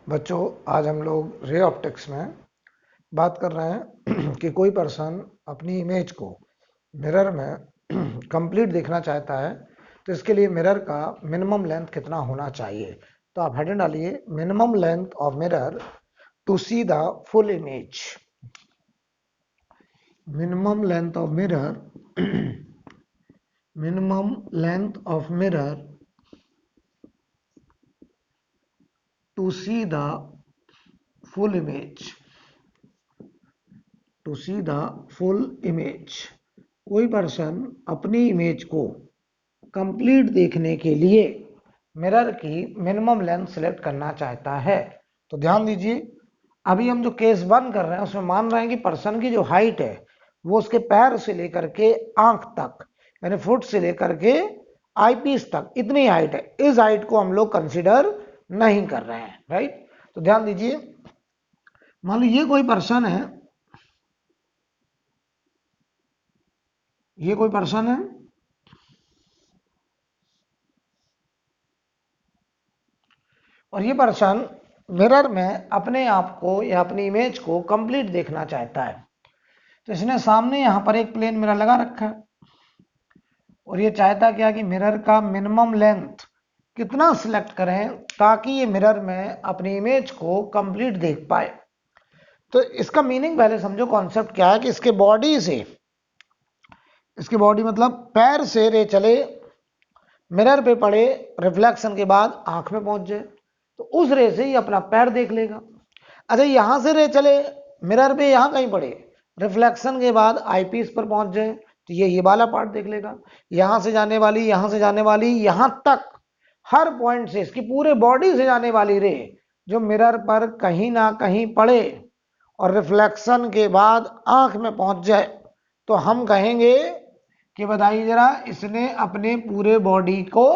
बच्चों, आज हम लोग रे ऑप्टिक्स में बात कर रहे हैं कि कोई पर्सन अपनी इमेज को मिरर में कंप्लीट देखना चाहता है तो इसके लिए मिरर का मिनिमम लेंथ कितना होना चाहिए। तो आप हेडिंग डालिए, minimum length of mirror to see the full image. Minimum length of mirror minimum length of mirror to see the full image to see the full image. कोई person अपनी image को complete देखने के लिए mirror की minimum length select करना चाहता है। तो ध्यान दीजिए, अभी हम जो केस 1 कर रहे हैं उसमें मान रहे हैं कि पर्सन की जो हाइट है वो उसके पैर से लेकर के आंख तक, यानी फुट से लेकर के आईपीस तक इतनी हाइट है। इस हाइट को हम लोग कंसिडर नहीं कर रहे हैं, राइट। तो ध्यान दीजिए, मान लो ये कोई पर्सन है, ये कोई पर्सन है और ये पर्सन मिरर में अपने आप को या अपनी इमेज को कंप्लीट देखना चाहता है। तो इसने सामने यहां पर एक प्लेन मिरर लगा रखा है और ये चाहता क्या कि मिरर का मिनिमम लेंथ कितना सिलेक्ट करें ताकि ये मिरर में अपनी इमेज को कंप्लीट देख पाए। तो इसका मीनिंग पहले समझो, कॉन्सेप्ट क्या है कि इसके बॉडी से, इसकी बॉडी मतलब पैर से रे चले, मिरर पे पड़े, रिफ्लेक्शन के बाद आंख में पहुंच जाए, तो उस रे से ही अपना पैर देख लेगा। अच्छा, यहां से रे चले, मिरर पे यहां कहीं पड़े, रिफ्लेक्शन के बाद आईपीस पर पहुंच जाए तो ये वाला पार्ट देख लेगा। यहां से जाने वाली, यहां से जाने वाली, यहां तक हर पॉइंट से इसकी पूरे बॉडी से जाने वाली रे जो मिरर पर कहीं ना कहीं पड़े और रिफ्लेक्शन के बाद आंख में पहुंच जाए तो हम कहेंगे कि बताइए जरा, इसने अपने पूरे बॉडी को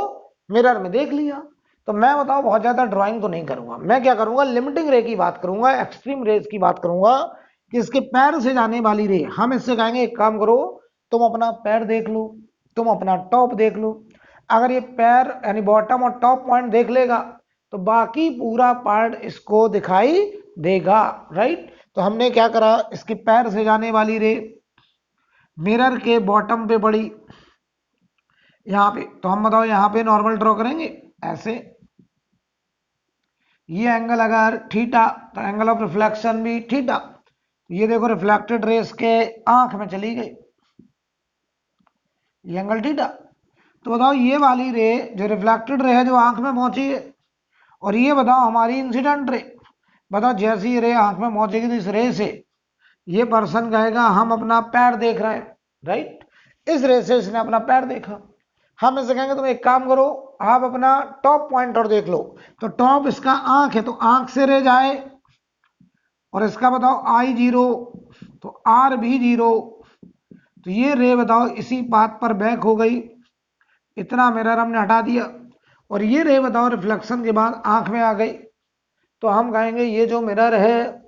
मिरर में देख लिया। तो मैं बताऊं, बहुत ज्यादा ड्राइंग तो नहीं करूंगा, मैं क्या करूंगा, लिमिटिंग रे की बात करूंगा, एक्सट्रीम रेज की बात करूंगा कि इसके पैर से जाने वाली रे हम इससे कहेंगे एक काम करो, तुम अपना पैर देख लो, तुम अपना टॉप देख लो। अगर ये पैर यानी बॉटम और टॉप पॉइंट देख लेगा तो बाकी पूरा पार्ट इसको दिखाई देगा, राइट। तो हमने क्या करा, इसके पैर से जाने वाली रे मिरर के बॉटम पे पड़ी यहां पे, तो हम बताओ यहां पे नॉर्मल ड्रॉ करेंगे ऐसे। ये एंगल अगर थीटा तो एंगल ऑफ रिफ्लेक्शन भी थीटा। ये देखो रिफ्लेक्टेड रेस के आंख में चली गई, ये एंगल थीटा। तो बताओ ये वाली रे जो रिफ्लेक्टेड रे है जो आंख में पहुंची है, और ये बताओ हमारी इंसिडेंट रे, बताओ जैसी ये रे आंख में पहुंचेगी तो इस रे से ये पर्सन कहेगा हम अपना पैर देख रहे हैं, राइट। इस रे से इसने अपना पैर देखा, हम इसे कहेंगे तुम एक काम करो, आप अपना टॉप पॉइंट और देख लो। तो टॉप इसका आंख है तो आंख से रे जाए, और इसका बताओ आई 0 तो आर भी 0, तो ये रे बताओ इसी पाथ पर बैक हो गई, इतना मिरर हमने हटा दिया, और ये रे बताओ रिफ्लेक्शन के बाद आंख में आ गई। तो हम कहेंगे ये जो मिरर है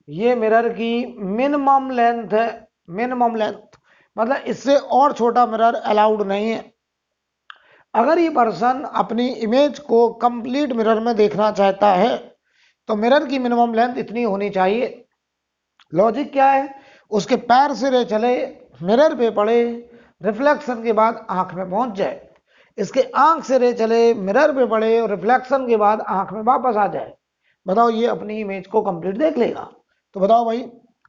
ये मिरर की मिनिमम लेंथ है। मिनिमम लेंथ मतलब इससे और छोटा मिरर अलाउड नहीं है। अगर ये पर्सन अपनी इमेज को कंप्लीट मिरर में देखना चाहता है तो मिरर की मिनिमम लेंथ इतनी होनी चाहिए। लॉजिक क्या है, उसके पैर से रे चले, मिरर पे पड़े, रिफ्लेक्शन के बाद आंख में पहुंच जाए। इसके आंख से रे चले, मिरर पे पड़े और रिफ्लेक्शन के बाद आंख में वापस आ जाए। बताओ ये अपनी इमेज को कंप्लीट देख लेगा। तो बताओ भाई,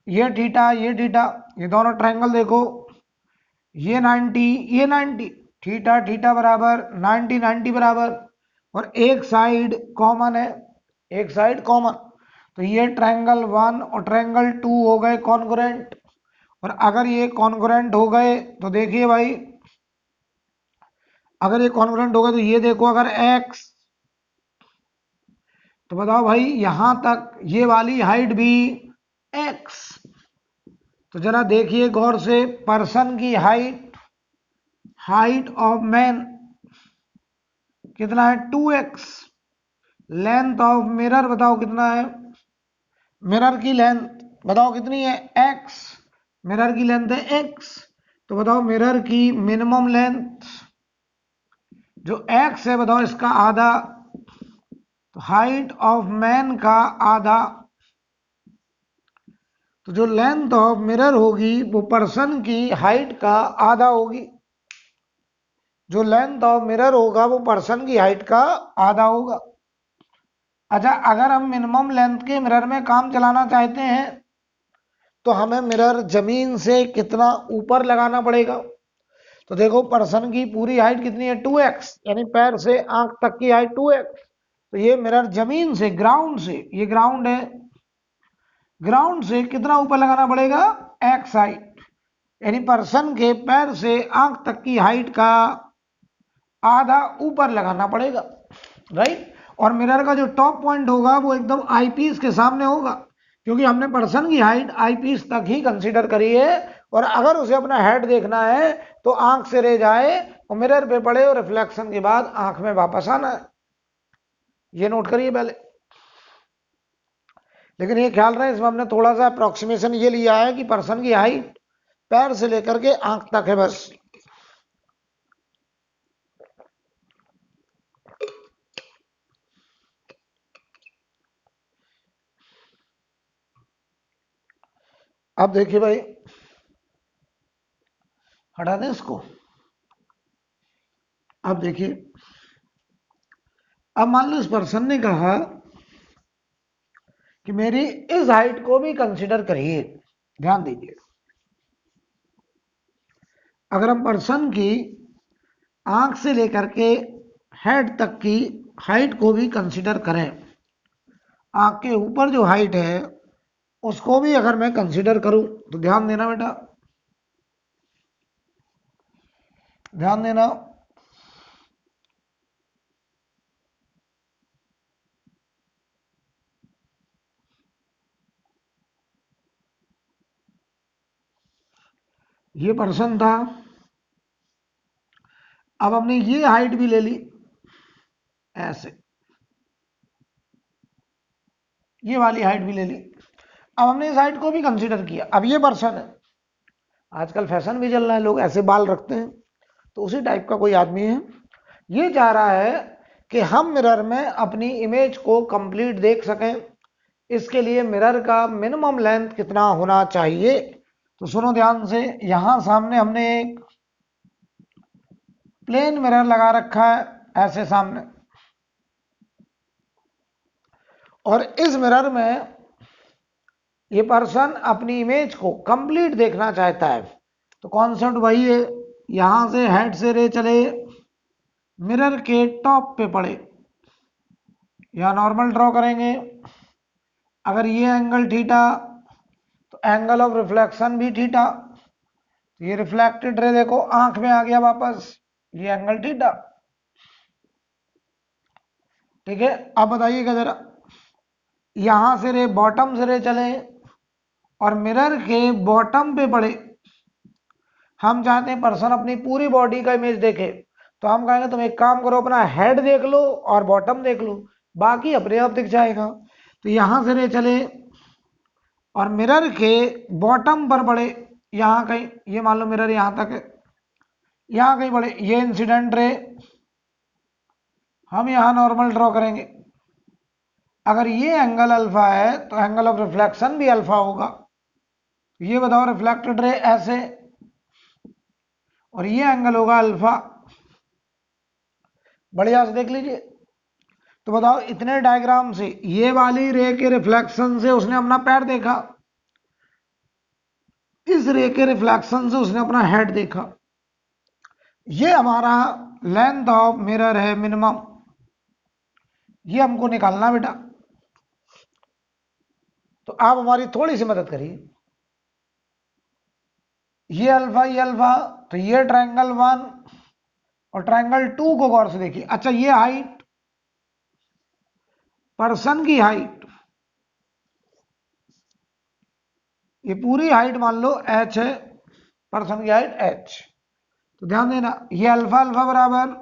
ये थीटा, ये थीटा, ये दोनों ट्रायंगल देखो, ये 90, ये 90, थीटा थीटा बराबर 90, 90 बराबर, और एक साइड कॉमन है, एक साइड कॉमन। तो ये ट्रायंगल 1 और ट्रायंगल 2 हो गए कॉन्ग्रुएंट। और अगर ये कॉन्ग्रुएंट हो गए तो देखिए भाई, अगर ये कॉन्ग्रुएंट हो गए तो ये देखो, अगर x, तो बताओ भाई यहां तक ये वाली हाइट भी x। तो जरा देखिए गौर से, पर्सन की हाइट, हाइट ऑफ मैन कितना है 2x, लेंथ ऑफ मिरर बताओ कितना है, मिरर की लेंथ बताओ कितनी है x, मिरर की लेंथ है x। तो बताओ मिरर की मिनिमम लेंथ जो x है बताओ इसका आधा, हाइट ऑफ मैन का आधा, तो जो लेंथ ऑफ मिरर होगी वो पर्सन की हाइट का आधा होगी। जो लेंथ ऑफ मिरर होगा वो पर्सन की हाइट का आधा होगा। अच्छा, अगर हम मिनिमम लेंथ के मिरर में काम चलाना चाहते हैं तो हमें मिरर जमीन से कितना ऊपर लगाना पड़ेगा। तो देखो, पर्सन की पूरी हाइट कितनी है, 2x, यानी पैर से आंख तक की हाइट 2x। तो ये मिरर जमीन से, ग्राउंड से, ये ग्राउंड है, ग्राउंड से कितना ऊपर लगाना पड़ेगा, x हाइट, यानी पर्सन के पैर से आंख तक की हाइट का आधा ऊपर लगाना पड़ेगा, राइट। और मिरर का जो टॉप पॉइंट होगा वो एकदम आईपीस के सामने होगा, क्योंकि हमने पर्सन की हाइट आईपीस तक ही कंसीडर करी है। और अगर उसे अपना हेड देखना है तो आंख से रे जाए और मिरर पे पड़े और रिफ्लेक्शन के बाद आंख में वापस आना है। ये नोट करिए पहले। लेकिन ये ख्याल रहे, इसमें हमने थोड़ा सा अप्रोक्सीमेशन ये लिया है कि पर्सन की हाइट पैर से लेकर के आंख तक है बस। अब देखिए भाई, हटा दें इसको। अब देखिए, अब मान लो इस पर्सन ने कहा कि मेरी इस हाइट को भी कंसीडर करिए। ध्यान दीजिए, अगर हम पर्सन की आंख से लेकर के हेड तक की हाइट को भी कंसीडर करें, आंख के ऊपर जो हाइट है उसको भी अगर मैं कंसीडर करूं, तो ध्यान देना बेटा, ध्यान देना। ये पर्सन था, अब हमने ये हाइट भी ले ली ऐसे, ये वाली हाइट भी ले ली। अब हमने इस हाइट को भी कंसीडर किया। अब ये पर्सन है, आजकल फैशन भी चल रहा है, लोग ऐसे बाल रखते हैं, तो उसी टाइप का कोई आदमी है। ये चाह रहा है कि हम मिरर में अपनी इमेज को कंप्लीट देख सकें। इसके लिए मिरर का मिनिमम लेंथ कितना होना चाहिए, तो सुनो ध्यान से। यहां सामने हमने एक प्लेन मिरर लगा रखा है ऐसे सामने, और इस मिरर में ये पर्सन अपनी इमेज को कंप्लीट देखना चाहता है। तो कॉन्सेप्ट वही है, यहां से हेड से रे चले, मिरर के टॉप पे पड़े, या नॉर्मल ड्रॉ करेंगे। अगर ये एंगल थीटा, तो एंगल ऑफ रिफ्लेक्शन भी थीटा। तो ये रिफ्लेक्टेड रे देखो आंख में आ गया वापस, ये एंगल थीटा। ठीक है, अब बताइएगा जरा, यहां से रे बॉटम से रे चले और मिरर के बॉटम पे पड़े। हम चाहते हैं पर्सन अपनी पूरी बॉडी का इमेज देखे, तो हम कहेंगे तुम एक काम करो, अपना हेड देख लो और बॉटम देख लो, बाकी अपने आप दिख जाएगा। तो यहां से रे चले और मिरर के बॉटम पर पड़े, यहां कहीं, ये मान लो मिरर यहां तक है, यहां कहीं पड़े, ये इंसिडेंट रे, हम यहां नॉर्मल ड्रॉ करेंगे। अगर ये एंगल अल्फा है तो एंगल ऑफ रिफ्लेक्शन भी अल्फा होगा। ये बताओ, रिफ्लेक्टेड रे ऐसे और ये एंगल होगा अल्फा। बढ़िया से देख लीजिए। तो बताओ, इतने डायग्राम से ये वाली रे के रिफ्लेक्शन से उसने अपना पैर देखा, इस रे के रिफ्लेक्शन से उसने अपना हेड देखा। ये हमारा लेंथ ऑफ मिरर है मिनिमम, ये हमको निकालना बेटा। तो आप हमारी थोड़ी सी मदद करिए। ये अल्फा, तो ये ट्रायंगल 1 और ट्रायंगल 2 को गौर से देखिए। अच्छा, ये हाइट, पर्सन की हाइट, ये पूरी हाइट मान लो h है, पर्सन की हाइट h। तो ध्यान देना, ये अल्फा बराबर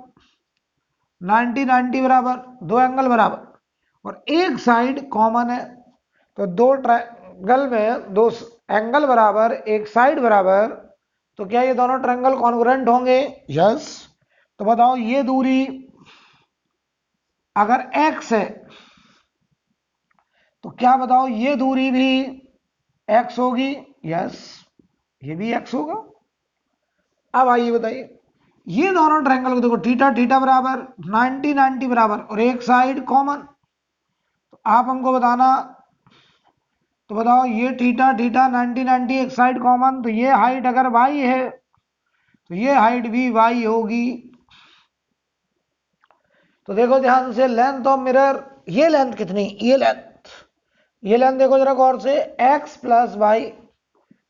90 90 बराबर, दो एंगल बराबर और एक साइड कॉमन है। तो दो ट्रायंगल में दो एंगल बराबर, एक साइड बराबर, तो क्या ये दोनों ट्रायंगल कॉन्ग्रुएंट होंगे? यस। तो बताओ, ये दूरी अगर x है तो क्या बताओ, ये दूरी भी x होगी, यस, ये भी x होगा। अब आइए बताइए, ये दोनों ट्रायंगल को देखो, थीटा थीटा बराबर 90 90 बराबर और एक साइड कॉमन। तो आप हमको बताना, तो बताओ ये थीटा थीटा 90 90 एक साइड कॉमन, तो ये हाइट अगर y है तो ये हाइट भी y होगी। तो देखो ध्यान से, लेंथ ऑफ मिरर, ये लेंथ कितनी, ये लेंथ देखो जरा गौर से, x प्लस वाई,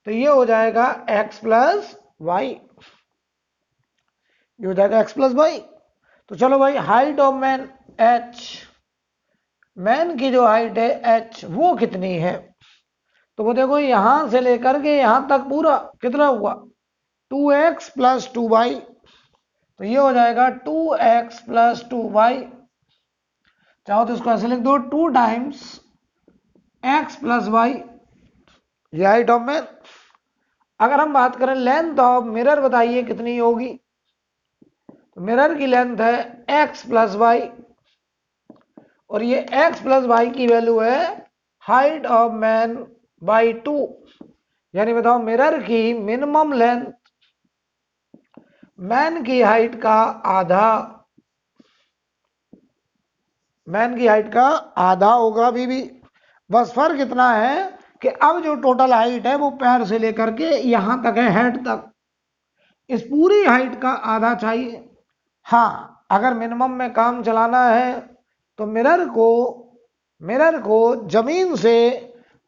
तो ये हो जाएगा x प्लस वाई, ये हो जाएगा x प्लस वाई। तो चलो भाई, height of man h, man की जो हाइट है h वो कितनी है, तो वो देखो यहां से लेकर के यहां तक पूरा कितना हुआ, 2x प्लस 2y, तो ये हो जाएगा 2x प्लस 2y। चाहो तो इसको ऐसे लिख दो, 2 टाइम्स x प्लस वाई, ये हाइट ऑफ मैन। अगर हम बात करें लेंथ ऑफ मिरर, बताइए कितनी होगी, तो मिरर की लेंथ है x प्लस वाई, और ये x प्लस वाई की वैल्यू है हाइट ऑफ मैन बाई 2। यानी बताओ मिरर की मिनिमम लेंथ मैन की हाइट का आधा, मैन की हाइट का आधा होगा अभी भी। बस फर्क इतना है कि अब जो टोटल हाइट है वो पैर से लेकर के यहां तक है, हेड तक, इस पूरी हाइट का आधा चाहिए। हाँ, अगर मिनिमम में काम चलाना है तो मिरर को जमीन से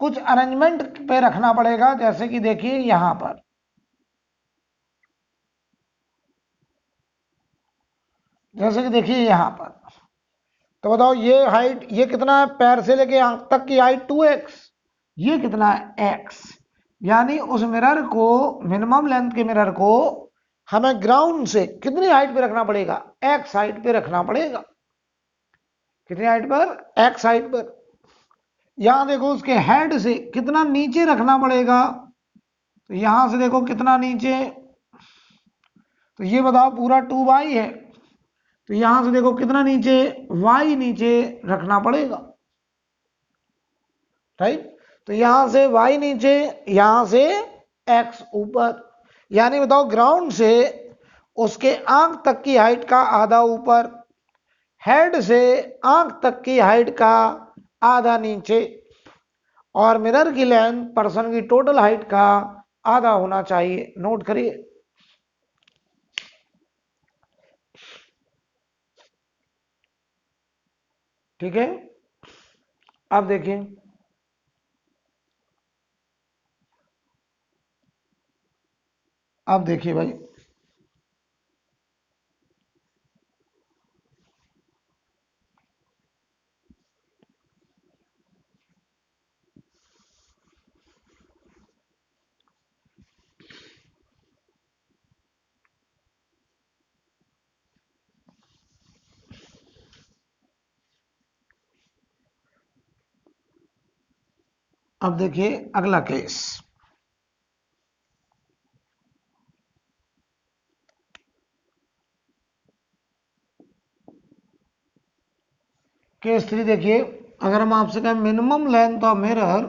कुछ अरेंजमेंट पे रखना पड़ेगा, जैसे कि देखिए यहां पर, जैसे कि देखिए यहां पर, तो बताओ ये हाइट, ये कितना है, पैर से लेके यहां तक की हाइट 2x, ये कितना है x। यानी उस मिरर को, मिनिमम लेंथ के मिरर को हमें ग्राउंड से कितनी हाइट पे रखना पड़ेगा, x हाइट पे रखना पड़ेगा। कितनी हाइट पर, x हाइट पर। यहां देखो उसके हेड से कितना नीचे रखना पड़ेगा, तो यहां से देखो कितना नीचे, तो ये बताओ पूरा 2y है, तो यहां से देखो कितना नीचे, y नीचे रखना पड़ेगा, राइट। तो यहां से y नीचे, यहां से x ऊपर, यानी बताओ ग्राउंड से उसके आंख तक की हाइट का आधा ऊपर, हेड से आंख तक की हाइट का आधा नीचे, और मिरर की लेंथ पर्सन की टोटल हाइट का आधा होना चाहिए। नोट करिए। ठीक है, अब देखिए, अब देखिए भाई, अब देखिए अगला केस। केस 3 देखिए, अगर हम आपसे कहें minimum length of mirror,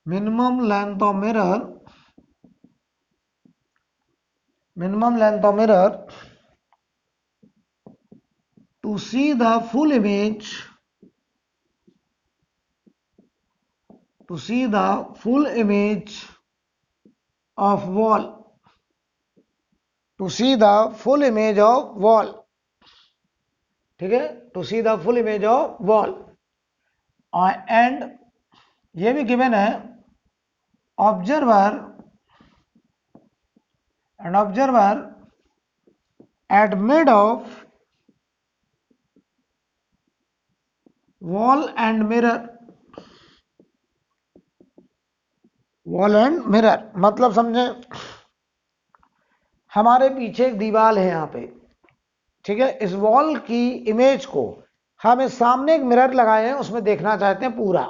minimum length of mirror, minimum length of mirror to see the full image, to see the full image of wall, to see the full image of wall, ठीक है, to see the full image of wall, and ये भी given है, observer, an observer at mid of wall and mirror, wall and mirror मतलब समझे, हमारे पीछे एक दीवार है यहाँ पे, ठीक है, इस वॉल की इमेज को हम इस सामने एक मिरर लगाए हैं, उसमें देखना चाहते हैं पूरा,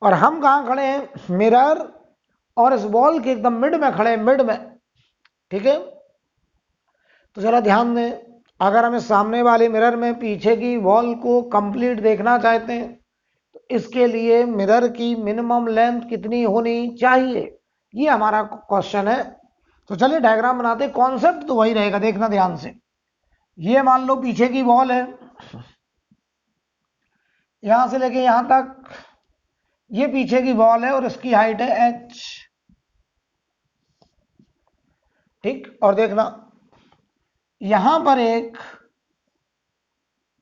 और हम कहाँ खड़े हैं, मिरर और इस वॉल के एकदम मिड में खड़े हैं, मिड में, ठीक है। तो जरा ध्यान दें, अगर हमें सामने वाले मिरर में पीछे की वॉल को कंप्लीट देखना चाहते हैं तो इसके लिए मिरर की मिनिमम लेंथ कितनी होनी चाहिए, ये हमारा क्वेश्चन है। तो चलिए डायग्राम बनाते हैं, कॉन्सेप्ट तो वही रहेगा, देखना ध्यान से। ये मान लो पीछे की वॉल है, यहां से लेके यहां तक ये पीछे की वॉल है और इसकी हाइट है h, ठीक। और देखना यहां पर एक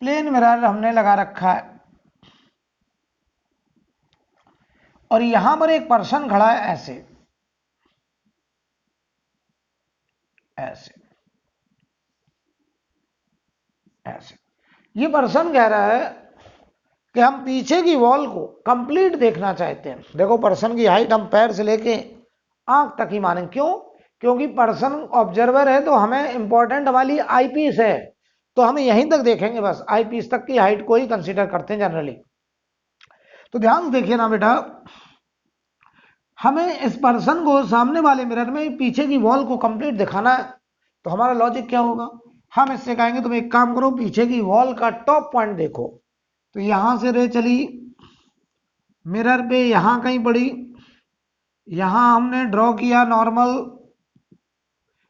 प्लेन मिरर हमने लगा रखा है और यहां पर एक पर्सन खड़ा है ऐसे ऐसे ऐसे। ये पर्सन कह रहा है कि हम पीछे की वॉल को कंप्लीट देखना चाहते हैं। देखो पर्सन की हाइट हम पैर से लेके आंख तक ही मानेंगे, क्यों? क्योंकि पर्सन ऑब्जर्वर है तो हमें इंपॉर्टेंट हमारी आई पीस है, तो हम यहीं तक देखेंगे, बस आई पीस तक की हाइट को ही कंसीडर करते हैं जनरली। तो ध्यान से देखिए ना बेटा, हमें इस पर्सन को सामने वाले मिरर में पीछे की वॉल को कंप्लीट दिखाना है। तो हमारा लॉजिक क्या होगा, हम इससे कहेंगे तुम एक काम करो, पीछे की वॉल का टॉप पॉइंट देखो। तो यहां से रे चली मिरर पे यहां कहीं पड़ी, यहां हमने ड्रॉ किया नॉर्मल,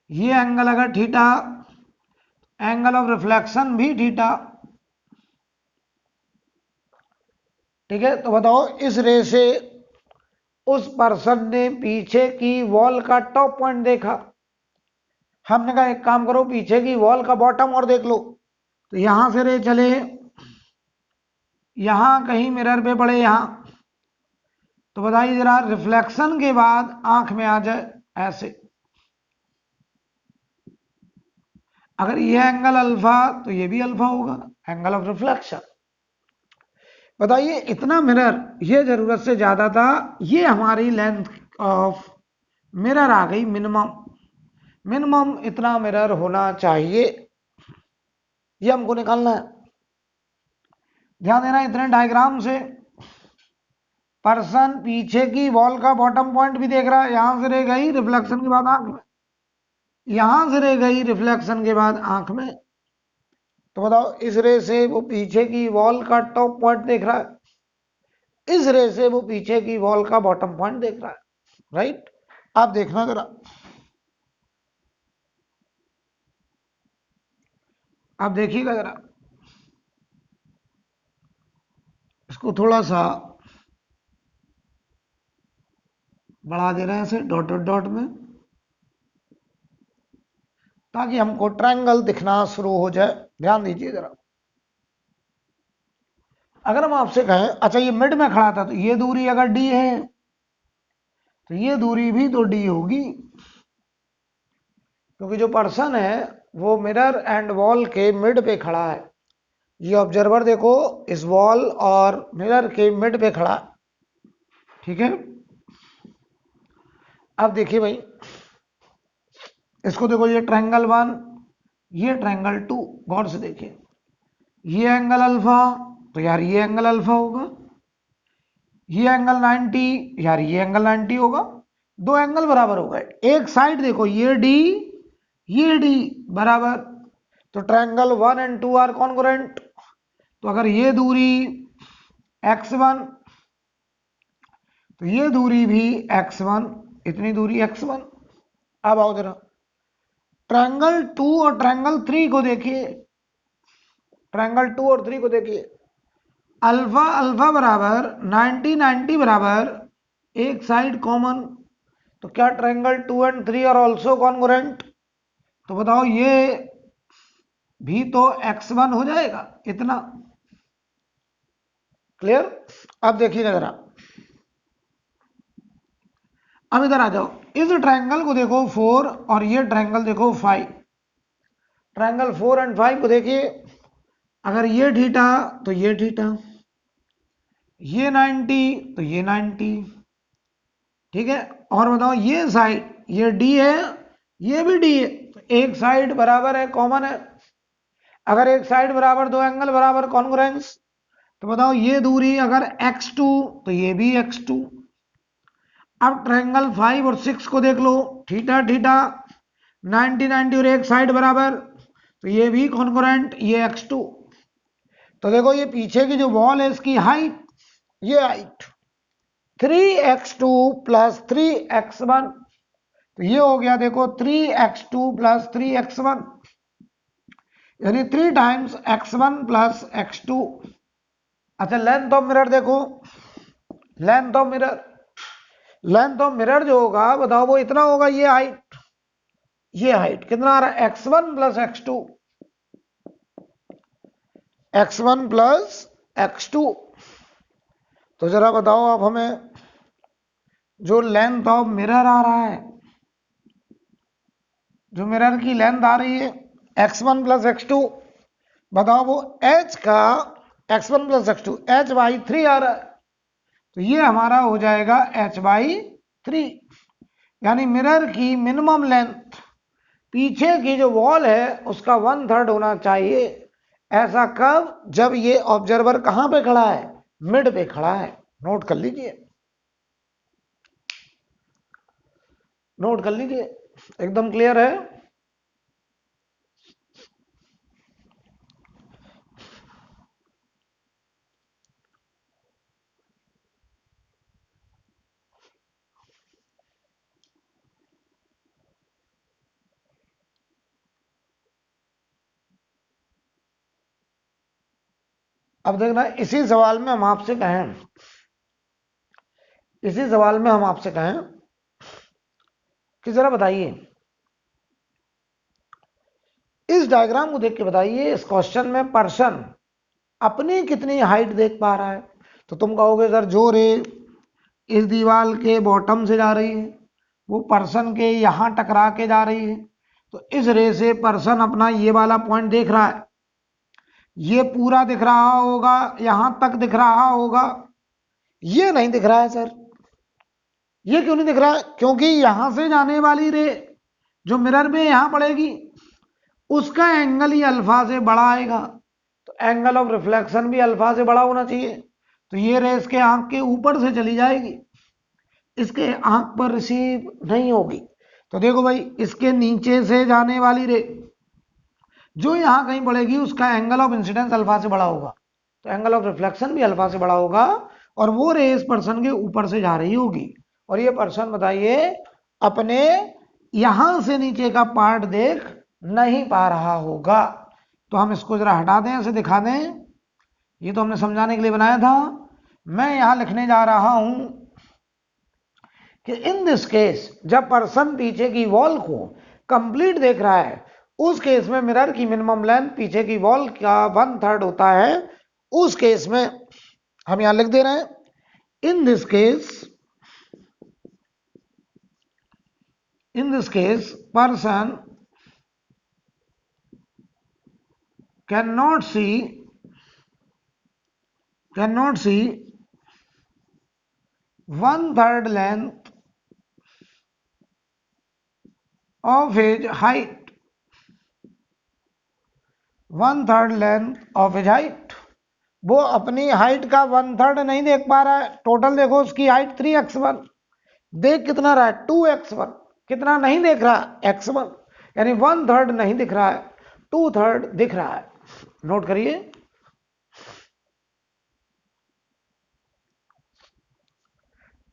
ये एंगल अगर थीटा, एंगल ऑफ रिफ्लेक्शन भी थीटा, ठीक है। तो बताओ इस रे से उस पर्सन ने पीछे की वॉल का टॉप पॉइंट देखा। हमने कहा एक काम करो, पीछे की वॉल का बॉटम और देख लो। तो यहां से रे चले, यहां कहीं मिरर पे पड़े यहां, तो बताइए जरा रिफ्लेक्शन के बाद आंख में आ जाए ऐसे। अगर ये एंगल अल्फा तो ये भी अल्फा होगा, एंगल ऑफ रिफ्लेक्शन। बताइए इतना मिरर ये जरूरत से ज्यादा था, ये हमारी लेंथ ऑफ मिरर आ गई मिनिमम। मिनिमम इतना मिरर होना चाहिए, ये हमको निकालना है। ध्यान देना, इतने डायग्राम से पर्सन पीछे की वॉल का बॉटम पॉइंट भी देख रहा है, यहां से रह गई रिफ्लेक्शन के बाद आंख में, यहां से रह गई रिफ्लेक्शन के बाद आंख में। तो बताओ इस रे से वो पीछे की वॉल का टॉप पॉइंट देख रहा है, इस रे से वो पीछे की वॉल का बॉटम पॉइंट देख रहा है, राइट। आप देखना जरा, आप देखिएगा जरा, इसको थोड़ा सा बढ़ा दे रहे हैं ऐसे डॉट डॉट डॉट में, ताकि हमको ट्रायंगल दिखना शुरू हो जाए। ध्यान दीजिए जरा, अगर हम आपसे कहें अच्छा ये मिड में खड़ा था, तो ये दूरी अगर डी है तो ये दूरी भी तो डी होगी, क्योंकि जो पर्सन है वो मिरर एंड वॉल के मिड पे खड़ा है। ये ऑब्जर्वर देखो इस वॉल और मिरर के मिड पे खड़ा, ठीक है। अब देखिए भाई, इसको देखो, ये ट्रायंगल 1, ये ट्रायंगल 2, गौर से देखिए, ये एंगल अल्फा, तो यार ये एंगल अल्फा होगा, ये एंगल 90, यार ये एंगल 90 होगा। दो एंगल बराबर हो गए, एक साइड देखो ये डी, ये डी बराबर, तो ट्रायंगल 1 एंड 2 आर कॉन्ग्रुएंट। तो अगर ये दूरी x1 तो ये दूरी भी x1, इतनी दूरी x1। अब आओ जरा ट्रायंगल 2 और ट्रायंगल 3 को देखिए, ट्रायंगल 2 और 3 को देखिए, अल्फा अल्फा बराबर 90 90 बराबर एक साइड कॉमन, तो क्या triangle 2 and 3 are also congruent? तो बताओ ये भी तो x1 हो जाएगा इतना, क्लियर। अब देखिएगा जरा, अब इधर आ जाओ, इस ट्रायंगल को देखो 4 और ये ट्रायंगल देखो 5, ट्रायंगल 4 एंड 5 को देखिए, अगर ये थीटा तो ये थीटा, ये 90 तो ये 90, ठीक है। और बताओ ये साइड ये डी है, ये भी डी है, तो एक साइड बराबर है, कॉमन है। अगर एक साइड बराबर, दो एंगल बराबर, कॉन्ग्रुएंस। तो बताओ ये दूरी अगर x2 तो ये भी x2। अब ट्रायंगल 5 और 6 को देख लो, थीटा थीटा 90 90 और एक साइड बराबर, तो ये भी कॉन्करेंट, ये x2। तो देखो ये पीछे की जो वॉल है इसकी हाइट, ये हाइट 3x2 प्लस 3x1, तो ये हो गया देखो 3x2 प्लस 3x1, यानी 3 टाइम्स x1 प्लस x2। अच्छा लेंथ ऑफ मिरर देखो, length of mirror, length of mirror जो होगा बताओ वो इतना होगा, ये हाइट, ये हाइट कितना आ रहा है x1 plus x2, x1 plus x2। तो जरा बताओ आप हमें, जो लेंथ ऑफ मिरर आ रहा है, जो मिरर की लेंथ आ रही है x1 प्लस x2, बताओ वो h का x1 plus x2 h by 3 आ रहा है, तो ये हमारा हो जाएगा h बाई 3। यानी मिरर की मिनिमम लेंथ पीछे की जो वॉल है उसका 1/3 होना चाहिए। ऐसा कब? जब ये ऑब्जर्वर कहां पे खड़ा है, मिड पे खड़ा है। नोट कर लीजिए, नोट कर लीजिए, एकदम क्लियर है। अब देखना, इसी सवाल में हम आपसे कहें, इसी सवाल में हम आपसे कहें कि जरा बताइए, इस डायग्राम को देख के बताइए, इस क्वेश्चन में पर्सन अपनी कितनी हाइट देख पा रहा है। तो तुम कहोगे सर जो रे इस दीवार के बॉटम से जा रही है वो पर्सन के यहां टकरा के जा रही है, तो इस रे से पर्सन अपना ये वाला पॉइंट देख रहा है, ये पूरा दिख रहा होगा, यहां तक दिख रहा होगा। ये नहीं दिख रहा है सर, ये क्यों नहीं दिख रहा है? क्योंकि यहां से जाने वाली रे जो मिरर में यहां पड़ेगी उसका एंगल ही अल्फा से बड़ा आएगा, तो एंगल ऑफ रिफ्लेक्शन भी अल्फा से बड़ा होना चाहिए। तो ये रे इसके आंख के ऊपर से चली जाएगी, इसके आंख पर रिसीव नहीं होगी। तो देखो भाई, इसके नीचे से जाने वाली रे जो यहां कहीं पड़ेगी उसका एंगल ऑफ इंसिडेंस अल्फा से बड़ा होगा, तो एंगल ऑफ रिफ्लेक्शन भी अल्फा से बड़ा होगा, और वो रे इस पर्सन के ऊपर से जा रही होगी। और ये पर्सन बताइए अपने यहां से नीचे का पार्ट देख नहीं पा रहा होगा। तो हम इसको जरा हटा दें, ऐसे दिखा दें, ये तो हमने समझाने के लिए बनाया था। मैं यहां लिखने जा रहा हूं कि इन दिस केस जब पर्सन पीछे की वॉल को कंप्लीट देख रहा है, उस केस में मिरर की मिनिमम लेंथ पीछे की वॉल का 1/3 होता है। उस केस में हम यहां लिख दे रहे हैं, in this case person cannot see 1/3 length of his height, 1/3 length of his height. वो अपनी हाइट का 1/3 नहीं देख पा रहा है। टोटल देखो उसकी हाइट 3x1, देख कितना रहा है 2x1, कितना नहीं देख रहा x1, यानी 1/3 नहीं दिख रहा है, 2/3 दिख रहा है। नोट करिए।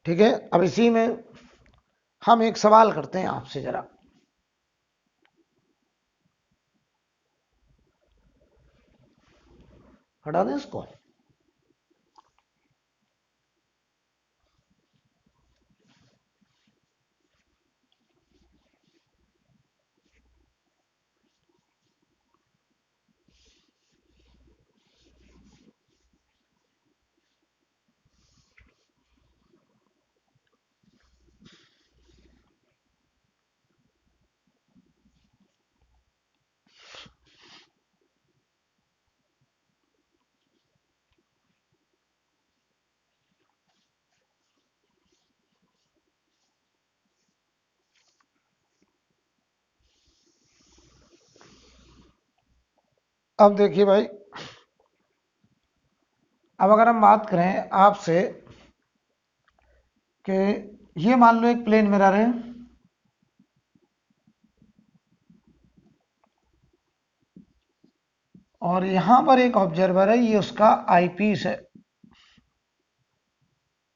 ठीक है, अब इसी में हम एक सवाल करते हैं आपसे, जरा हटा दें इसको। अब देखिए भाई, अब अगर हम बात करें आपसे कि ये मान लो एक प्लेन मिरर है, और यहां पर एक ऑब्जर्वर है, ये उसका आई पीस है,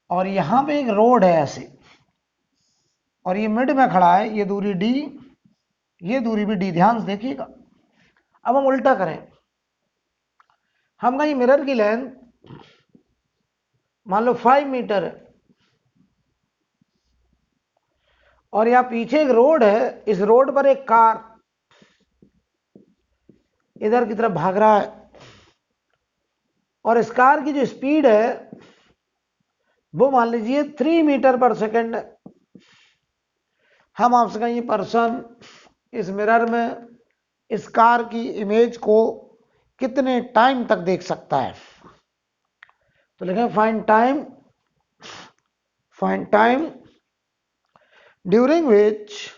और यहां पे एक रोड है ऐसे, और ये मिड में खड़ा है, ये दूरी डी, ये दूरी भी डी, ध्यान से देखिएगा। अब हम उल्टा करें, हम कहीं मिरर की लेंथ मान लो 5 मीटर है, और यहां पीछे एक रोड है, इस रोड पर एक कार इधर की तरफ भाग रहा है, और इस कार की जो स्पीड है वो मान लीजिए 3 मीटर पर सेकेंड है। हम आपसे कहें ये पर्सन इस मिरर में इस कार की इमेज को कितने टाइम तक देख सकता है, तो लिखें find time during which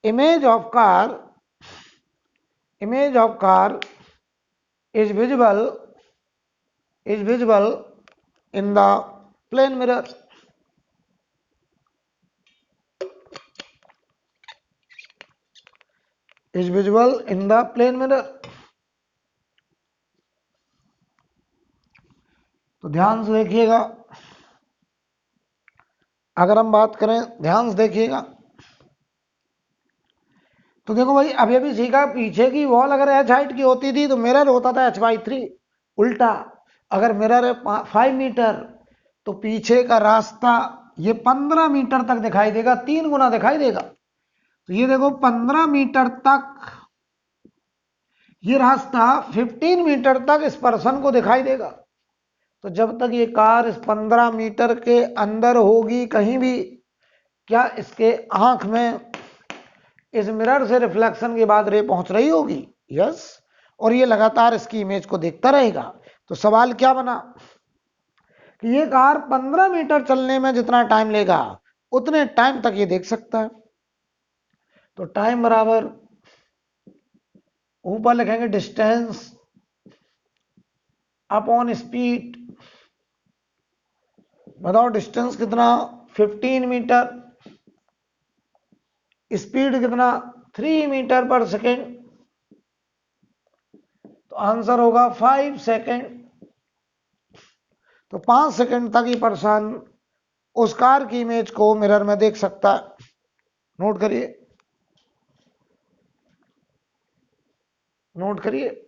image of car is visible in the plane mirror. Is visible in the plane mirror. तो ध्यान से देखिएगा, अगर हम बात करें, ध्यान से देखिएगा, तो देखो भाई अभी अभी सीखा, पीछे की वॉल अगर h हाइट की होती थी तो मिरर होता था h/3, उल्टा अगर मिरर है 5 मीटर तो पीछे का रास्ता ये 15 मीटर तक दिखाई देगा, 3 गुना दिखाई देगा। तो ये देखो 15 मीटर तक ये रास्ता 15 मीटर तक इस पर्सन को दिखाई देगा। तो जब तक ये कार इस 15 मीटर के अंदर होगी कहीं भी, क्या इसके आंख में इस मिरर से रिफ्लेक्शन के बाद रे पहुंच रही होगी? यस। और ये लगातार इसकी इमेज को देखता रहेगा। तो सवाल क्या बना कि ये कार 15 मीटर चलने में जितना टाइम लेगा उतने टाइम तक ये देख सकता है। तो टाइम बराबर ऊपर लिखेंगे डिस्टेंस अपॉन स्पीड। बताओ डिस्टेंस कितना? 15 मीटर, स्पीड कितना? 3 मीटर पर सेकेंड। तो आंसर होगा 5 सेकेंड। तो 5 सेकेंड तक ये पर्सन उस कार की इमेज को मिरर में देख सकता है। नोट करिए, नोट करिए।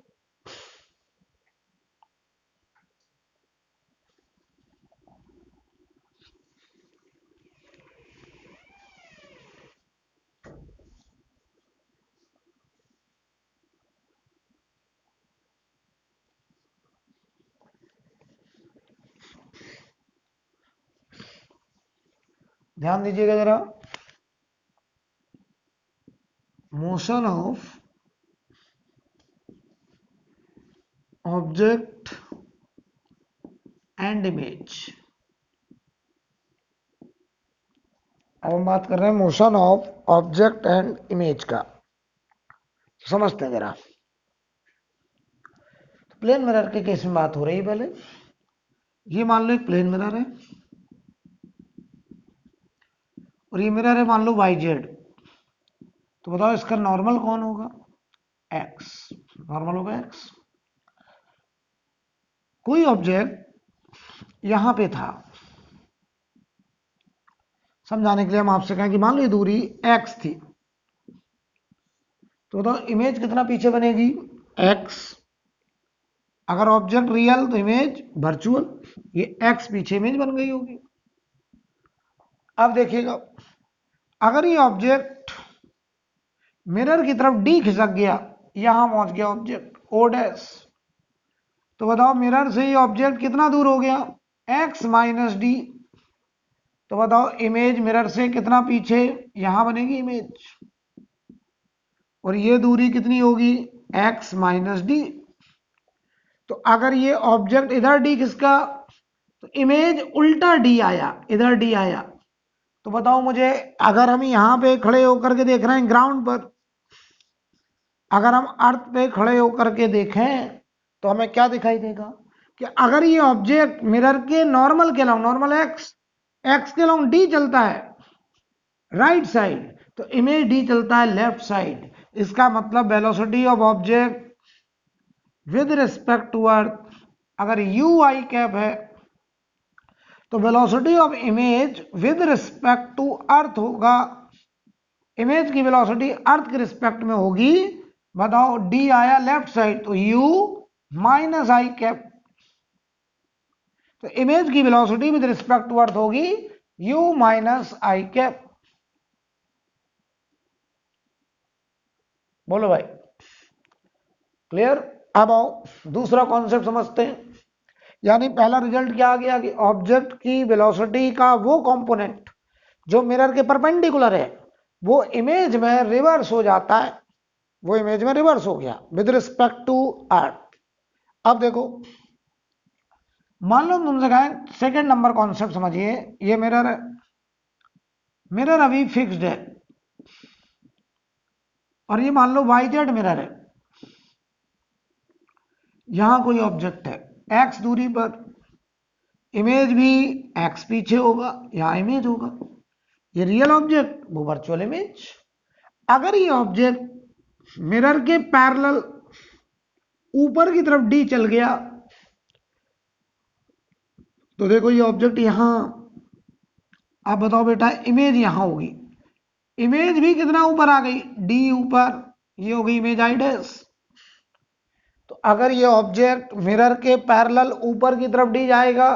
ध्यान दीजिएगा जरा, motion of object and image. अब हम बात कर रहे हैं motion of object and image का, समझते हैं जरा। तो प्लेन मिरर के केस में बात हो रही है। पहले ये मान लो एक प्लेन मिरर है, और ये मिरर है मान लो YZ। तो बताओ इसका नॉर्मल कौन होगा? X। नॉर्मल होगा X। कोई ऑब्जेक्ट यहां पे था, समझाने के लिए हम आपसे कहें कि मान लो ये दूरी X थी, तो बताओ इमेज कितना पीछे बनेगी? X। अगर ऑब्जेक्ट रियल तो इमेज वर्चुअल, ये X पीछे इमेज बन गई होगी। अब देखिएगा, अगर ये ऑब्जेक्ट मिरर की तरफ D खिसक गया, यहां पहुंच गया ऑब्जेक्ट O', तो बताओ मिरर से ये ऑब्जेक्ट कितना दूर हो गया? X minus D। तो बताओ इमेज मिरर से कितना पीछे? यहां बनेगी इमेज, और ये दूरी कितनी होगी? X minus D। तो अगर ये ऑब्जेक्ट इधर D खिसका तो इमेज उल्टा D आया, इधर D आया। तो बताओ मुझे, अगर हम यहां पे खड़े होकर के देख रहे हैं ग्राउंड पर, अगर हम अर्थ पे खड़े होकर के देखें तो हमें क्या दिखाई देगा कि अगर ये ऑब्जेक्ट मिरर के नॉर्मल के अलाउंग, नॉर्मल एक्स के अलाउंग D चलता है राइट साइड, तो इमेज D चलता है लेफ्ट साइड। इसका मतलब velocity of object with respect to earth, अगर यू आई कैप है तो velocity of image with respect to earth होगा, इमेज की वेलोसिटी अर्थ के रिस्पेक्ट में होगी। बताओ डी आया लेफ्ट साइड तो यू माइनस आई कैप, तो इमेज की velocity with respect to earth होगी यू माइनस आई कैप। बोलो भाई, क्लियर? अब आओ दूसरा कॉन्सेप्ट समझते हैं। यानी पहला रिजल्ट क्या आ गया कि ऑब्जेक्ट की वेलोसिटी का वो कंपोनेंट जो मिरर के परपेंडिकुलर है वो इमेज में रिवर्स हो जाता है, वो इमेज में रिवर्स हो गया विद रिस्पेक्ट टू अर्थ। अब देखो, मान लो तुमसे कहें सेकंड नंबर कॉन्सेप्ट समझिए, ये मिरर है, मिरर अभी फिक्स्ड है और ये मान लो वाईजेड मिरर है, यहां कोई ऑब्जेक्ट है एक्स दूरी पर, इमेज भी एक्स पीछे होगा, यहां इमेज होगा, ये रियल ऑब्जेक्ट वो वर्चुअल इमेज। अगर ये ऑब्जेक्ट मिरर के पैरेलल ऊपर की तरफ डी चल गया तो देखो ये ऑब्जेक्ट यहां, आप बताओ बेटा इमेज यहां होगी, इमेज भी कितना ऊपर आ गई डी ऊपर, ये हो गई इमेज आई डैश। तो अगर ये ऑब्जेक्ट मिरर के पैरेलल ऊपर की तरफ डी जाएगा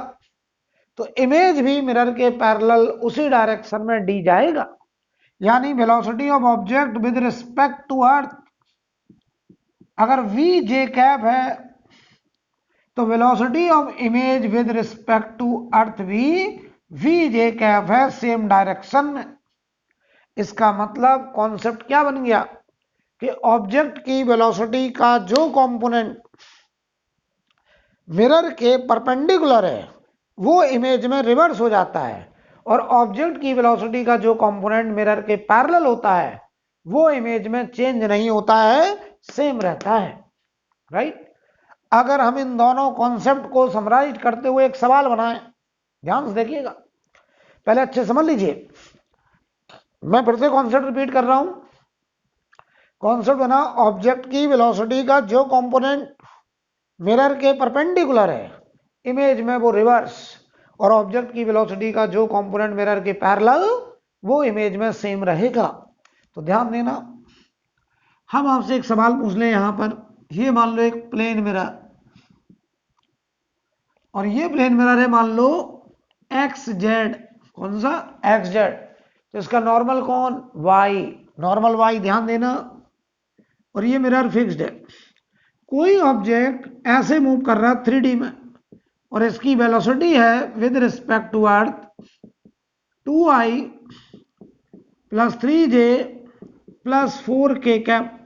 तो इमेज भी मिरर के पैरेलल उसी डायरेक्शन में डी जाएगा। यानी velocity of object with respect to earth, अगर वी जे कैप है तो velocity of image with respect to earth भी वी जे कैप है, सेम डायरेक्शन में। इसका मतलब कॉन्सेप्ट क्या बन गया कि ऑब्जेक्ट की वेलोसिटी का जो कंपोनेंट मिरर के परपेंडिकुलर है वो इमेज में रिवर्स हो जाता है, और ऑब्जेक्ट की वेलोसिटी का जो कंपोनेंट मिरर के पैरेलल होता है वो इमेज में चेंज नहीं होता है, सेम रहता है। राइट? अगर हम इन दोनों कॉन्सेप्ट को समराइज करते हुए एक सवाल बनाएं, ध्यान से देखिएगा, पहले अच्छे समझ लीजिए, मैं फिर से कॉन्सेप्ट रिपीट कर रहा हूं। कॉन्सेप्ट बना, ऑब्जेक्ट की वेलोसिटी का जो कंपोनेंट मिरर के परपेंडिकुलर है इमेज में वो रिवर्स, और ऑब्जेक्ट की वेलोसिटी का जो कंपोनेंट मिरर के पैरेलल वो इमेज में सेम रहेगा। तो ध्यान देना, हम आपसे एक सवाल पूछ लें यहां पर, ये मान लो एक प्लेन मिरर, और ये प्लेन मिरर है मान लो एक्स जेड, कौन सा एक्स जेड, तो इसका नॉर्मल कौन वाई, नॉर्मल वाई, ध्यान देना, और ये मिरर फिक्स्ड है। कोई ऑब्जेक्ट ऐसे मूव कर रहा है 3D में और इसकी वेलोसिटी है with respect to earth 2i plus 3j plus 4k cap.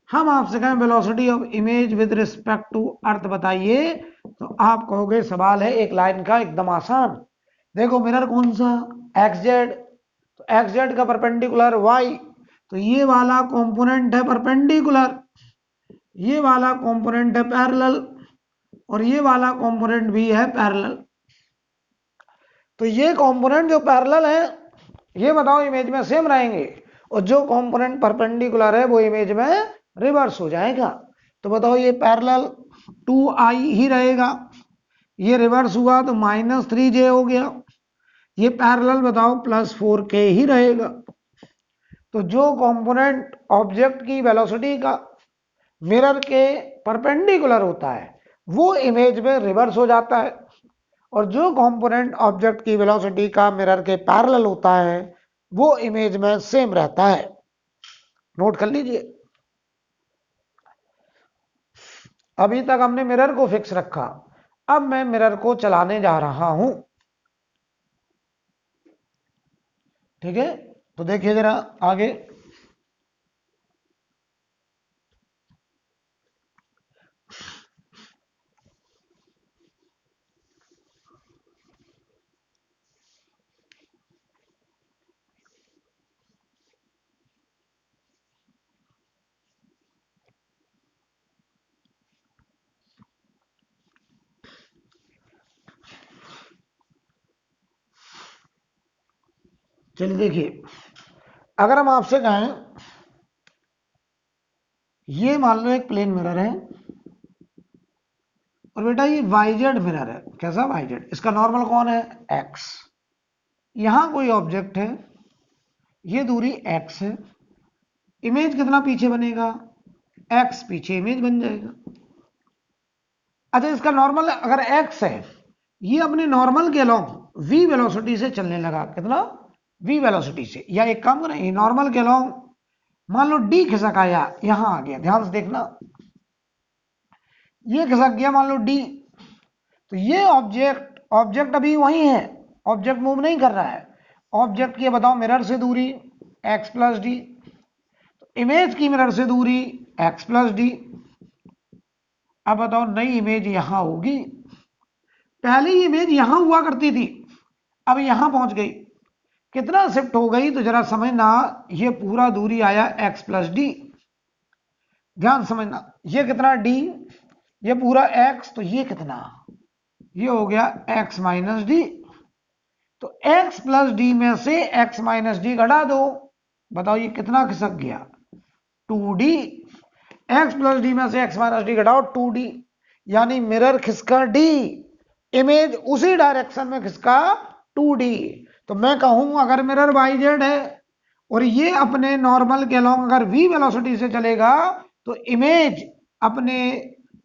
हम आपसे कहें velocity of image with respect to earth बताइए, तो आप कहोगे सवाल है एक लाइन का एकदम आसान। देखो मिरर कौन सा एक्स जेड, तो एक्स जेड का परपेंडिकुलर वाई, तो ये वाला कंपोनेंट है परपेंडिकुलर, ये वाला कंपोनेंट है पैरेलल, और ये वाला कंपोनेंट भी है पैरेलल। तो ये कंपोनेंट जो पैरेलल है ये बताओ इमेज में सेम रहेंगे, और जो कंपोनेंट परपेंडिकुलर है वो इमेज में रिवर्स हो जाएगा। तो बताओ ये पैरेलल 2i ही रहेगा, ये रिवर्स हुआ तो -3j हो गया, ये पैरेलल बताओ +4k ही रहेगा। तो जो कंपोनेंट ऑब्जेक्ट की वेलोसिटी का मिरर के परपेंडिकुलर होता है वो इमेज में रिवर्स हो जाता है, और जो कंपोनेंट ऑब्जेक्ट की वेलोसिटी का मिरर के पैरेलल होता है वो इमेज में सेम रहता है। नोट कर लीजिए, अभी तक हमने मिरर को फिक्स रखा, अब मैं मिरर को चलाने जा रहा हूं। ठीक है, तो देखिए जरा आगे, चलिए देखिए, अगर हम आपसे कहें ये मान लो एक प्लेन मिरर है और बेटा ये वाईजेड मिरर है। कैसा वाईजेड? इसका नॉर्मल कौन है? एक्स। यहां कोई ऑब्जेक्ट है, ये दूरी एक्स है, इमेज कितना पीछे बनेगा? एक्स पीछे इमेज बन जाएगा। अच्छा, इसका नॉर्मल अगर एक्स है, ये अपने नॉर्मल के अलोंग वी वेलोसिटी से चलने लगा। कितना? वी वेलोसिटी से। या एक काम करें, नॉर्मल के अलोंग मान लो डी खिसक आया, यहां आ गया, ध्यान से देखना, ये खिसक गया मान लो डी, तो ये ऑब्जेक्ट अभी वही है, ऑब्जेक्ट मूव नहीं कर रहा है। ऑब्जेक्ट की बताओ मिरर से दूरी एक्स प्लस डी, इमेज की मिरर से दूरी एक्स प्लस डी। अब बताओ नई इमेज यहां होगी, पहली इमेज यहां हुआ करती थी, अब यहां पहुंच गई, कितना शिफ्ट हो गई? तो जरा समझना, ये पूरा दूरी आया एक्स प्लस डी। ध्यान समझना, ये कितना डी, ये पूरा एक्स, तो ये कितना? ये हो गया एक्स माइनस डी। तो एक्स प्लस डी में से एक्स माइनस डी घटा दो, बताओ ये कितना खिसक गया? 2d। एक्स प्लस डी में से एक्स माइनस डी घटाओ 2d, यानी मिरर खिसका डी, इमेज उसी डायरेक्शन में खिसका 2d। तो मैं कहूं अगर मिरर वाई जेड है और ये अपने नॉर्मल के अलोंग अगर v वेलोसिटी से चलेगा, तो इमेज अपने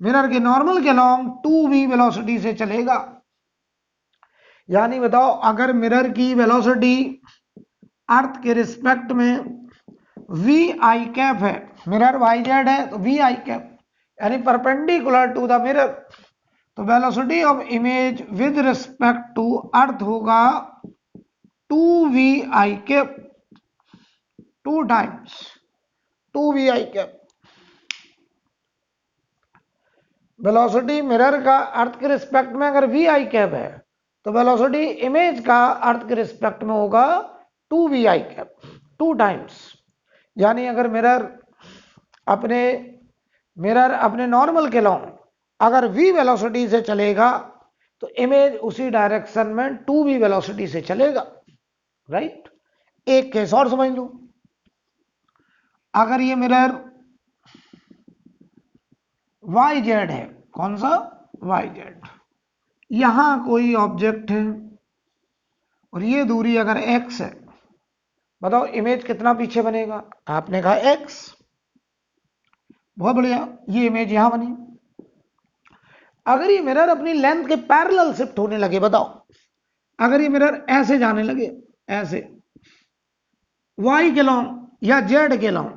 मिरर के नॉर्मल के अलोंग 2v वेलोसिटी से चलेगा। यानी बताओ अगर मिरर की वेलोसिटी अर्थ के रिस्पेक्ट में वी आई कैप है, मिरर वाई जेड है तो वी आई कैप यानी परपेंडिकुलर टू द मिरर, तो velocity of image with respect to earth होगा 2v I cap, 2 times 2v I cap. Velocity mirror का earth के respect में अगर वी आई कैप है, तो वेलोसिटी इमेज का अर्थ के रिस्पेक्ट में होगा 2v आई कैप, 2 टाइम्स। यानी अगर मिरर अपने नॉर्मल के लॉन्ग अगर v वेलोसिटी से चलेगा, तो इमेज उसी डायरेक्शन में 2v वेलोसिटी से चलेगा। राइट? एक केस और समझ लो, अगर ये मिरर वाई जेड है, कौन सा? वाई जेड, यहां कोई ऑब्जेक्ट है और ये दूरी अगर x है, बताओ इमेज कितना पीछे बनेगा? आपने कहा x, बहुत बढ़िया, ये इमेज यहां बनी। अगर ये मिरर अपनी लेंथ के पैरेलल शिफ्ट होने लगे, बताओ अगर ये मिरर ऐसे जाने लगे, ऐसे y के लॉन्ग या z के लॉन्ग,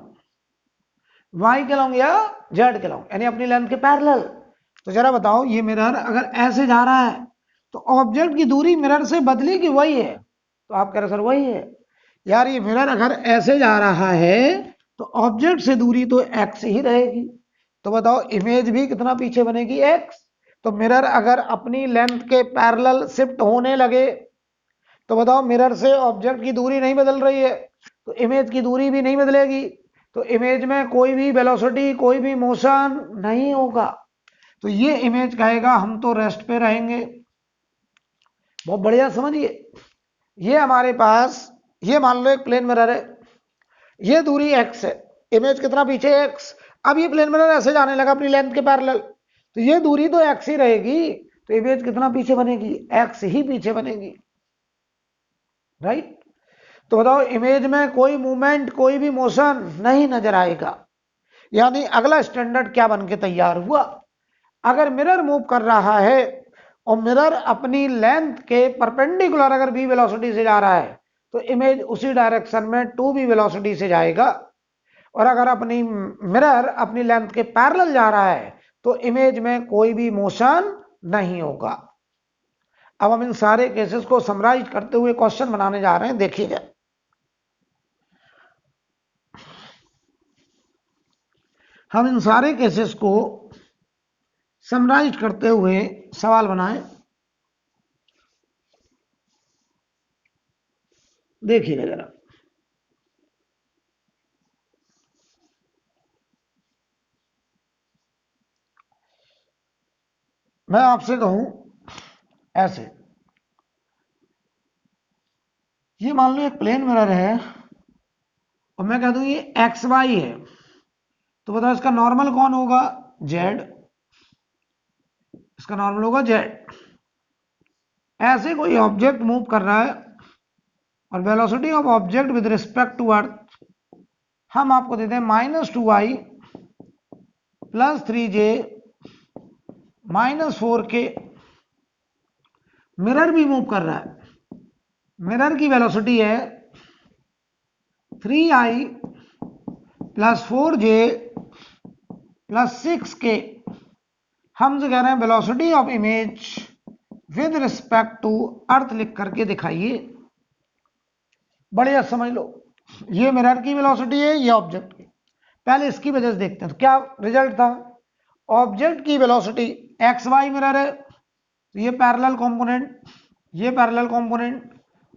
y के लॉन्ग या z के लॉन्ग, यानी अपनी लेंथ के पैरेलल, तो जरा बताओ ये मिरर अगर ऐसे जा रहा है तो ऑब्जेक्ट की दूरी मिरर से बदली कि वही है? तो आप कह रहे सर वही है। यार ये मिरर अगर ऐसे जा रहा है तो ऑब्जेक्ट से दूरी तो x ही रहेगी, तो बताओ इमेज भी कितना पीछे बनेगी? x। तो मिरर अगर अपनी लेंथ के पैरेलल शिफ्ट होने लगे, तो बताओ मिरर से ऑब्जेक्ट की दूरी नहीं बदल रही है, तो इमेज की दूरी भी नहीं बदलेगी, तो इमेज में कोई भी वेलोसिटी, कोई भी मोशन नहीं होगा। तो ये इमेज कहेगा हम तो रेस्ट पे रहेंगे। बहुत बढ़िया, समझिए, ये हमारे पास, ये मान लो एक प्लेन मिरर है, ये दूरी x है, इमेज कितना पीछे? x। अब ये प्लेन मिरर ऐसे जाने लगा अपनी लेंथ के पैरेलल, तो ये दूरी तो x ही रहेगी, तो इमेज कितना पीछे बनेगी? x ही पीछे बनेगी। राइट? तो बताओ इमेज में कोई मूवमेंट, कोई भी मोशन नहीं नजर आएगा। यानी अगला स्टैंडर्ड क्या बन के तैयार हुआ? अगर मिरर मूव कर रहा है और मिरर अपनी लेंथ के परपेंडिकुलर अगर v वेलोसिटी से जा रहा है, तो इमेज उसी डायरेक्शन में 2v वेलोसिटी से जाएगा, और अगर अपनी मिरर अपनी लेंथ के पैरेलल जा रहा है तो इमेज में कोई भी मोशन नहीं होगा। अब हम इन सारे केसेस को समराइज करते हुए क्वेश्चन बनाने जा रहे हैं, देखिएगा। हम इन सारे केसेस को समराइज करते हुए सवाल बनाए, देखिएगा जरा। मैं आपसे कहूं ऐसे, ये मान लो एक प्लेन मिरर है और मैं कह दूं ये एक्स वाई है, तो बताओ इसका नॉर्मल कौन होगा? जेड। इसका नॉर्मल होगा जेड। ऐसे कोई ऑब्जेक्ट मूव कर रहा है और velocity of object with respect to earth हम आपको देते हैं -2i plus 3j -4k। Mirror भी मूव कर रहा है। मिरर की वेलोसिटी है 3i plus 4j plus 6k। हमसे कह रहे हैं velocity of image with respect to earth लिख करके दिखाइए। बढ़िया समझ लो, ये मिरर की वेलोसिटी है, ये ऑब्जेक्ट की। पहले इसकी वजह से देखते हैं तो क्या रिजल्ट था। ऑब्जेक्ट की वेलोसिटी एक्स वाई मिरर है तो ये पैरेलल कंपोनेंट, ये पैरेलल कंपोनेंट,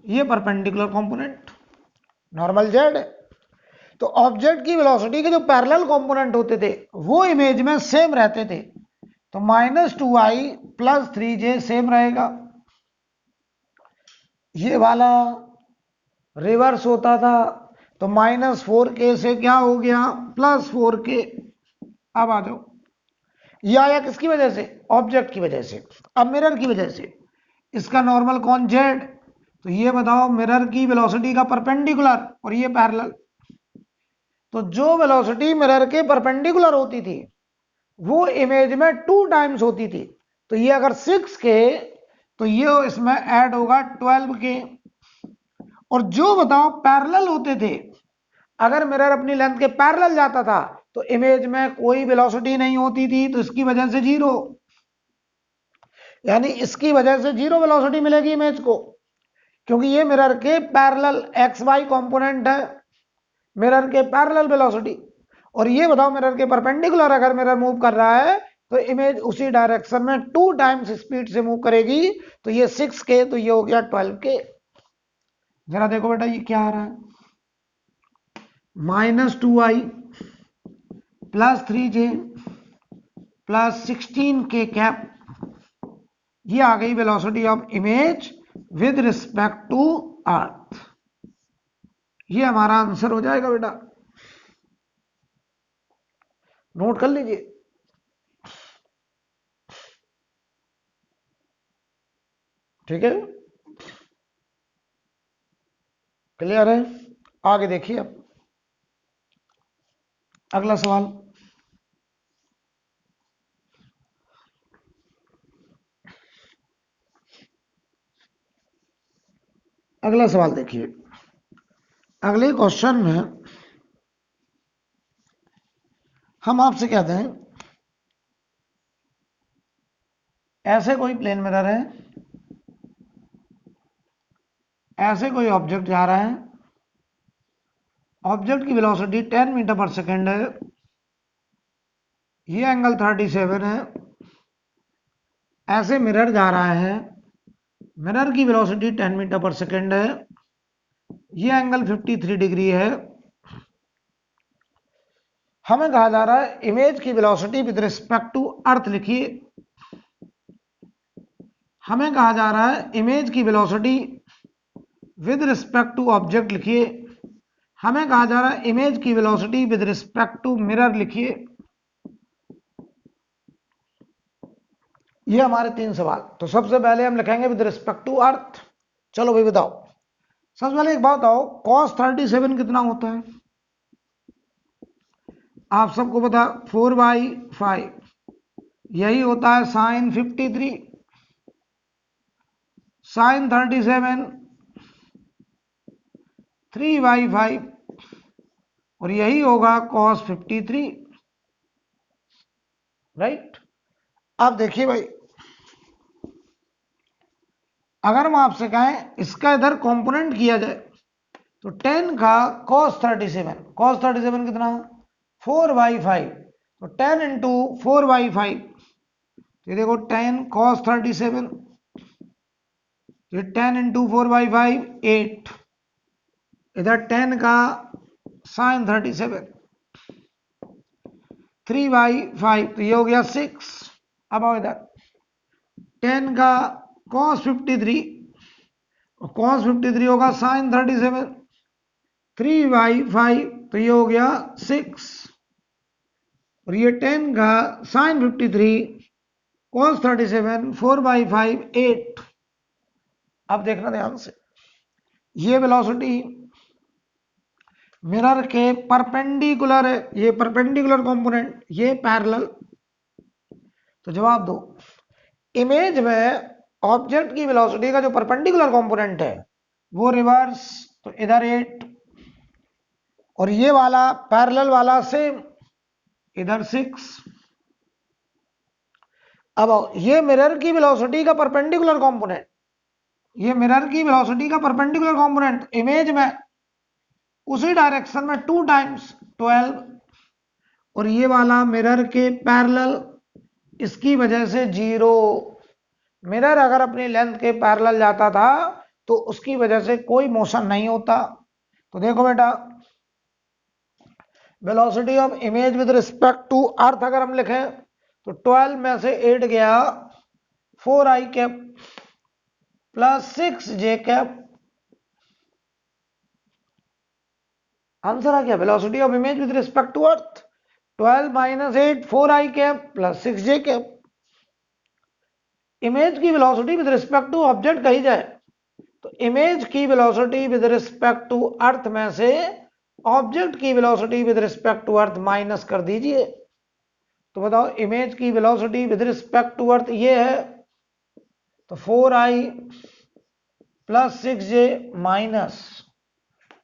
ये परपेंडिकुलर कंपोनेंट, नॉर्मल जेड है। तो ऑब्जेक्ट की वेलोसिटी के जो पैरेलल कंपोनेंट होते थे वो इमेज में सेम रहते थे, तो -2i प्लस 3j सेम रहेगा। ये वाला रिवर्स होता था तो -4k से क्या हो गया +4k। अब आ जाओ, ये आया किसकी वजह से? ऑब्जेक्ट की वजह से। अब मिरर की वजह से, इसका नॉर्मल कौन? जेड। तो ये बताओ मिरर की वेलोसिटी का परपेंडिकुलर और ये पैरेलल, तो जो वेलोसिटी मिरर के परपेंडिकुलर होती थी वो इमेज में 2 टाइम्स होती थी। तो ये अगर 6k तो ये इसमें ऐड होगा 12k। और जो बताओ पैरेलल होते थे, अगर मिरर अपनी लेंथ के पैरेलल जाता था तो इमेज में कोई वेलोसिटी नहीं होती थी, तो इसकी वजह से 0, यानी इसकी वजह से 0 वेलोसिटी मिलेगी इमेज को, क्योंकि ये मिरर के पैरेलल एक्स वाई कंपोनेंट है, मिरर के पैरेलल वेलोसिटी। और ये बताओ मिरर के परपेंडिकुलर अगर मिरर मूव कर रहा है तो इमेज उसी डायरेक्शन में 2 टाइम्स स्पीड से मूव करेगी। तो ये 6k तो ये हो गया 12k। जरा देखो बेटा ये क्या आ रहा है, -2i plus 3j plus 16k cap. ये आ गई velocity of image with respect to earth. ये हमारा आंसर हो जाएगा बेटा, नोट कर लीजिए। ठीक है, क्लियर है? आगे देखिए अब अगला सवाल। अगला सवाल देखिए, अगले क्वेश्चन में हम आपसे कहते हैं ऐसे कोई प्लेन मिरर है, ऐसे कोई ऑब्जेक्ट जा रहा है, ऑब्जेक्ट की वेलोसिटी 10 मीटर पर सेकेंड है, ये एंगल 37 है। ऐसे मिरर जा रहा है, मिरर की वेलोसिटी 10 मीटर पर सेकेंड है, ये एंगल 53 डिग्री है। हमें कहा जा रहा है इमेज की velocity with respect to earth लिखिए। हमें कहा जा रहा है इमेज की velocity with respect to object लिखिए। हमें कहा जा रहा है इमेज की velocity with respect to mirror लिखिए। ये हमारे 3 सवाल। तो सबसे पहले हम लिखेंगे विद रिस्पेक्ट टू अर्थ। चलो भाई बताओ, सबसे पहले एक बात बताओ, cos 37 कितना होता है? आप सबको पता 4/5, यही होता है sin 53, sin 37 3/5, और यही होगा cos 53, राइट। अब देखिए भाई, अगर हम आपसे कहें इसका इधर कंपोनेंट किया जाए तो 10 का cos 37 कितना? 4/5। तो 10 इंटू 4/5, ये देखो 10 cos 37, ये 10 इंटू 4/5 8, इधर 10 का sin 37 3/5, तो ये हो गया 6। अब आओ इधर 10 का cos 53, cos 53 होगा sin 37 3/5, तो ये हो गया 6। और ये 10 का साइन 53 cos 37 4/5 8। अब देखना ध्यान से, ये वेलोसिटी मिरर के परपेंडिकुलर है, ये परपेंडिकुलर कंपोनेंट, ये पैरेलल। तो जवाब दो, इमेज में ऑब्जेक्ट की वेलोसिटी का जो परपेंडिकुलर कंपोनेंट है वो रिवर्स, तो इधर 8, और ये वाला पैरेलल वाला सेम, इधर 6। अब ये मिरर की वेलोसिटी का परपेंडिकुलर कंपोनेंट, ये मिरर की वेलोसिटी का परपेंडिकुलर कंपोनेंट इमेज में उसी डायरेक्शन में 2 टाइम्स 12, और ये वाला मिरर के पैरेलल, इसकी वजह से 0। मिरर अगर अपनी लेंथ के पैरेलल जाता था तो उसकी वजह से कोई मोशन नहीं होता। तो देखो बेटा, velocity of image with respect to earth अगर हम लिखें तो 12 में से 8 गया 4i cap plus 6j cap. Answer आ गया, velocity of image with respect to earth 12 minus 8 4i cap plus 6j cap. Image की velocity with respect to object कही जाए तो इमेज की velocity with respect to earth में से object की velocity with respect to earth minus कर दीजिए। तो बताओ, इमेज की velocity with respect to earth ये है, तो 4i plus 6j minus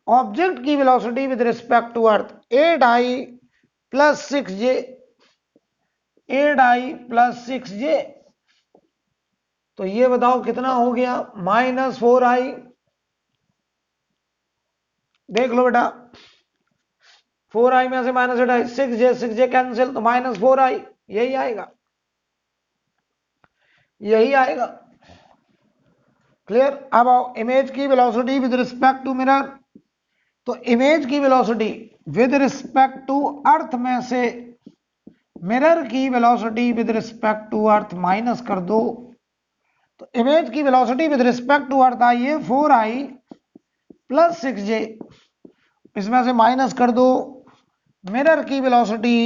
object की velocity with respect to earth 8i plus 6j, 8i plus 6j। तो ये बताओ कितना हो गया, -4i। देख लो बेटा, 4i में से -8i, 6j कैंसिल, तो -4i, यही आएगा, यही आएगा। क्लियर। अब आओ, इमेज की velocity with respect to mirror, तो इमेज की velocity with respect to earth में से मिरर की velocity with respect to earth minus कर दो। तो इमेज की velocity with respect to earth आई है 4i प्लस 6j, इसमें से माइनस कर दो मिरर की वेलोसिटी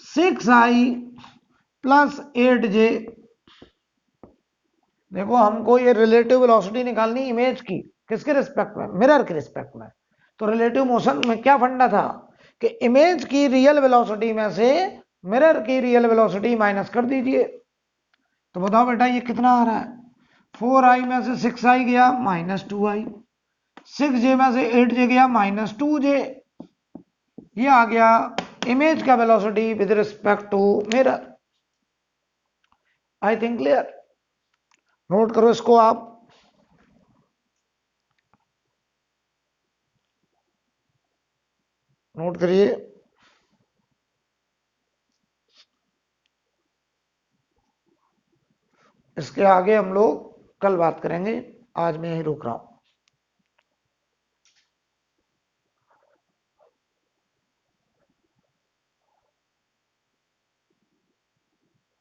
6i प्लस 8j। देखो, हमको ये रिलेटिव वेलोसिटी निकालनी इमेज की, किसके रिस्पेक्ट में, मिरर के रिस्पेक्ट में। तो रिलेटिव मोशन में क्या फंडा था कि इमेज की रियल वेलोसिटी में से मिरर की रियल वेलोसिटी माइनस कर दीजिए। तो बताओ बेटा, ये कितना आ रहा है, 4i में से 6i गया -2i, 6j में से 8j गया -2j, ये आ गया इमेज का velocity with respect to mirror. I think clear. Note करो इसको आप। नोट करिए। इसके आगे हम लोग कल बात करेंगे, आज मैं यही रुक रहा हूं।